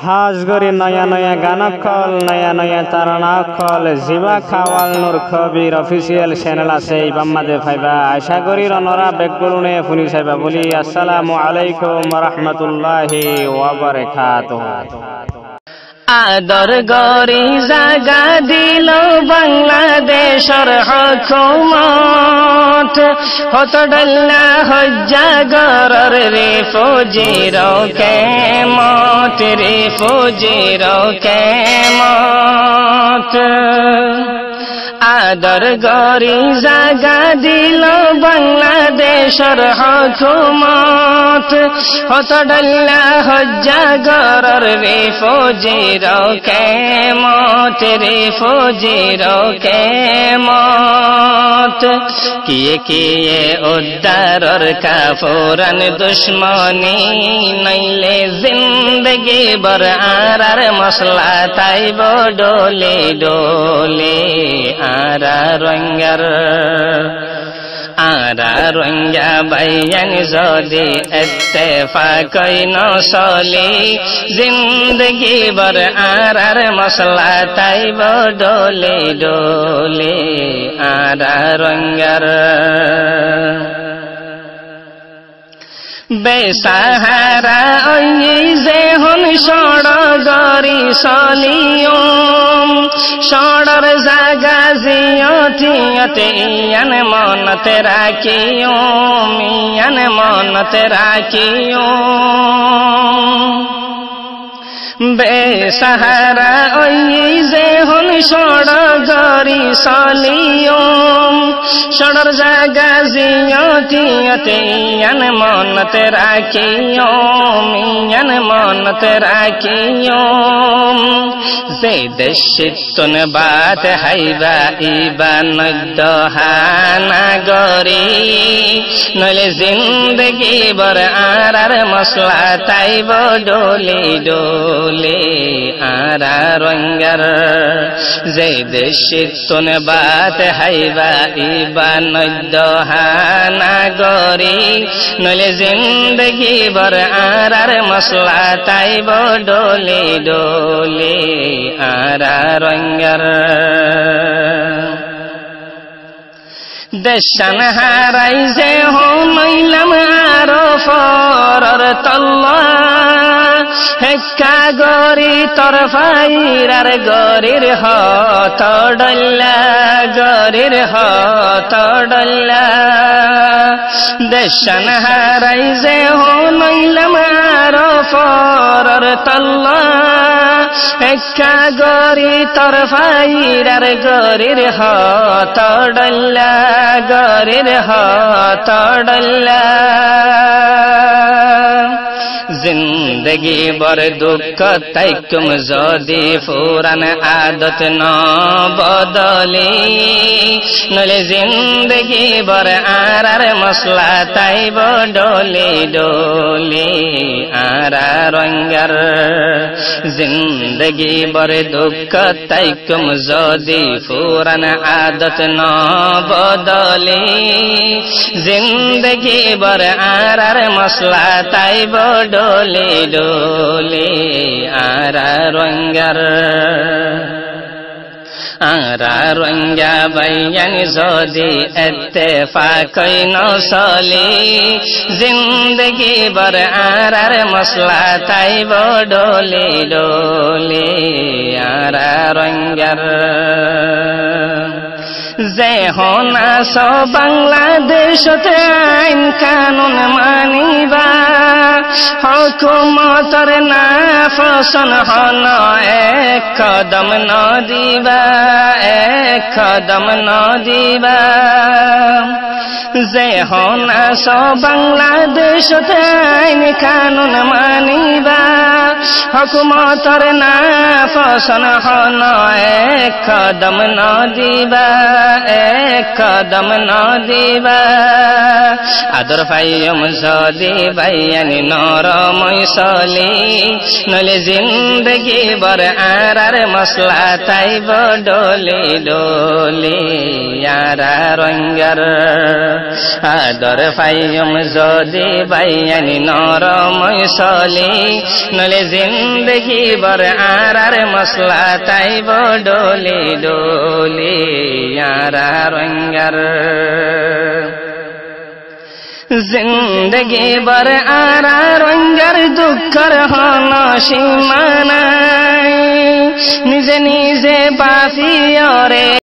হাজ গরি নয়া নয়া গান কল নয়া নয়া তারানা কল জিবা খাওয়াল নূর খবির অফিসিয়াল চ্যানেল আছে ইবাম্মাদে ফাইবা আশা করি রনরা বেকগুলুনে ফুনি সাইবা বলি আসসালামু আলাইকুম ওয়া রাহমাতুল্লাহি ওয়া বারাকাতুহু। আদর গরি জাগা দিল বাংলাদেশের হুকুমত হতডল্লা হজ্জাগরর রিফুজির কেমত রিফুজির কেমত। আদর গরি জাগা দিল বাংলাদেশের হুকুমত হতডল্লা হজ্জাগরর রিফুজির কেমত রিফুজির কেমত। কিয়ে কিয়ে উদ্ধারর কাফুরান দুশ্মনী নইলে জিন্দগি বর আর মশলা তাইব ডোলে ডোলে আরা রঙ্গা বাইয়ান যদি ইত্তেফাকই নসলি জিন্দগি বর আর মশলা তাইব ডোলে ডোলে আরা রঙ্গার। বেসাহারা ওই যে হন সড়গরি সলিয়ম সড়র জাগা জিয়তিয়তে ইয়ান মনতে রাখিয়ম ইয়ান মনতে রাখিয়ম। বেসাহারা ওই যে হন সড়গরি সলিয়ম সড়র জাগা জিয়তিয়তে ইয়ান মনতে রাখিয়ম ইয়ান মনতে রাখিয়ম। যে দেশিতুন বাত হাইবা ইবা নদ্দহানা গরি নইলে জিন্দগি বর আর মশলা তাইব ডোলে ডোলে আরা রঙ্গার। যে দেশিতুন বাত হাইবা ইবা নদ্দহানা গরি নইলে জিন্দগি বর আর মশলা তাইব ডোলে ডোলে আরা রঙ্গার। দেশান হারাই যে হইলাম আরো ফরর তল্লা হেক্কা গরি তরফাইরার গরির হতডল্লা গরির হতডল্লা। দেশান হারাই যে হইলাম আরো ফরর তল্লা হেক্কা গরি তরফাইরার গরির হতডল্লা গরির হতডল্লা। জিন্দগি বর দুঃখ তাইকুম যদি ফুরান আদত ন বদলি নইলে জিন্দগি বর আর মশলা তাইব ডোলে ডোলে আরা রঙ্গার। জিন্দগি বর দুঃখ তাইকুম যদি ফুরান আদত ন বদলি জিন্দগি বর আর মশলা তাইব ডোলে ডোলে আরা রঙ্গার। আরা রঙ্গা বাইয়ান যদি ইত্তেফাকই নসলি জিন্দগি বর আর মশলা তাইব ডোলে ডোলে আরা রঙ্গার। যে হনাস বাংলাদেশতে আইন কানুন মানিবা হুকুমতর না ফসন হন এক কদম ন দিবা এক কদম ন দিবা। যে হনাস বাংলাদেশতে আইন কানুন মানিবা হুকুমতর না ফসন হন এক কদম ন দিবা এক কদম ন দিবা। আদর পাইয়ম যদি বাইয়ানি নরময় সলি নইলে জিন্দগি বর আর মশলা তাইব ডোলে ডোলে আরা রঙ্গার। আদর পাইয়ম যদি বাইয়ানি নরময় সলি নলে জিন জিন্দগি বর আর মশলা তাইব ডোলি ডোলি ইয়ারা রঙ্গার জিন্দগি বর আর রঙ্গার দুঃখর হন সীমা নাই নিজে নিজে বাঁচিয়রে